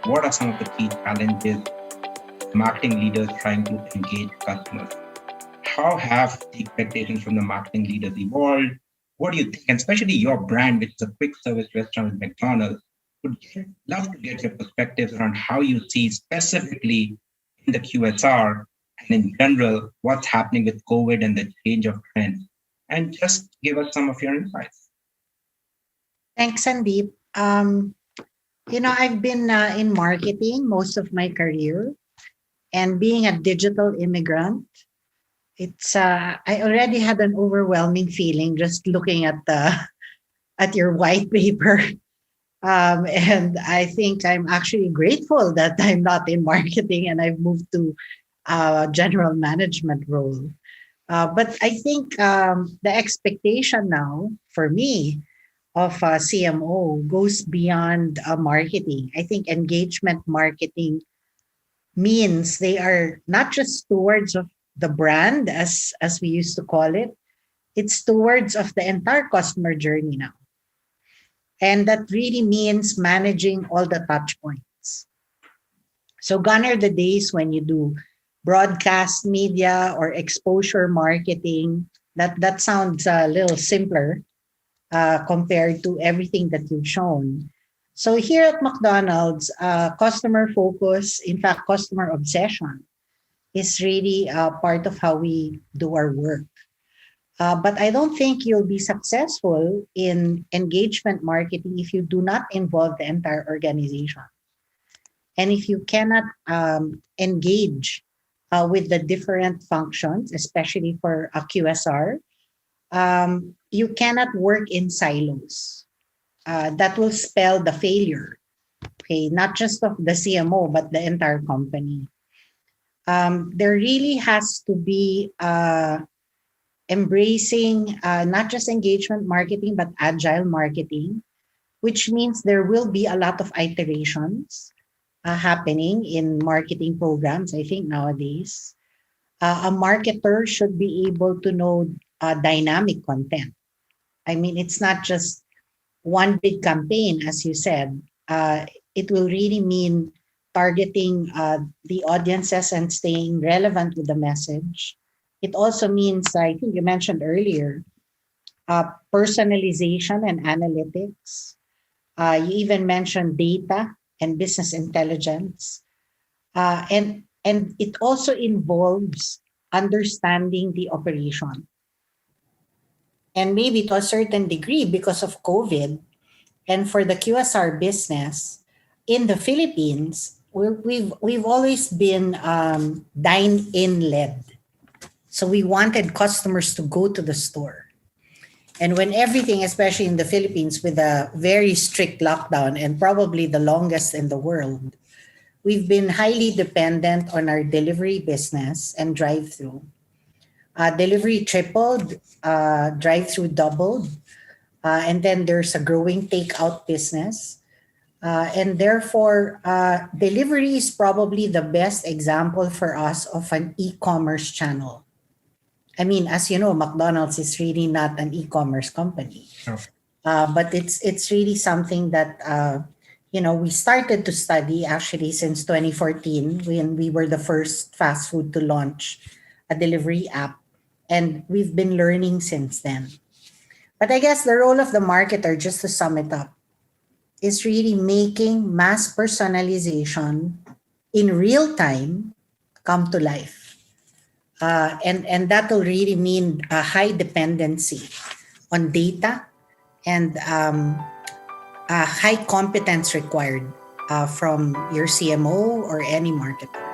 what are some of the key challenges marketing leaders trying to engage customers? How have the expectations from the marketing leaders evolved? What do you think? And especially your brand, which is a quick service restaurant with McDonald's, would love to get your perspectives around how you see specifically in the QSR and in general what's happening with COVID and the change of trend. And just give us some of your insights. Thanks, Sandeep. I've been in marketing most of my career, and being a digital immigrant, it's I already had an overwhelming feeling just looking at the at your white paper. And I think I'm actually grateful that I'm not in marketing and I've moved to general management role. But I think the expectation now for me of CMO goes beyond marketing. I think engagement marketing means they are not just stewards of the brand as we used to call it. It's stewards of the entire customer journey now. And that really means managing all the touch points. So gone are the days when you do broadcast media or exposure marketing. That sounds a little simpler compared to everything that you've shown. So here at McDonald's, customer focus, in fact, customer obsession is really part of how we do our work. But I don't think you'll be successful in engagement marketing if you do not involve the entire organization. And if you cannot engage with the different functions, especially for a QSR, you cannot work in silos. That will spell the failure, okay, not just of the CMO, but the entire company. There really has to be embracing not just engagement marketing, but agile marketing, which means there will be a lot of iterations happening in marketing programs, I think, nowadays. A marketer should be able to know dynamic content. I mean, it's not just one big campaign, as you said. It will really mean targeting the audiences and staying relevant with the message. It also means, I think you mentioned earlier, personalization and analytics. You even mentioned data and business intelligence. And it also involves understanding the operation. And maybe to a certain degree, because of COVID, and for the QSR business in the Philippines, we've always been dine-in led. So we wanted customers to go to the store. And when everything, especially in the Philippines, with a very strict lockdown and probably the longest in the world, we've been highly dependent on our delivery business and drive-through. Delivery tripled, drive-through doubled, and then there's a growing takeout business. And therefore, delivery is probably the best example for us of an e-commerce channel. I mean, as you know, McDonald's is really not an e-commerce company, but it's really something that we started to study actually since 2014 when we were the first fast food to launch a delivery app, and we've been learning since then. But I guess the role of the marketer, just to sum it up, is really making mass personalization in real time come to life. And that will really mean a high dependency on data and a high competence required from your CMO or any marketer.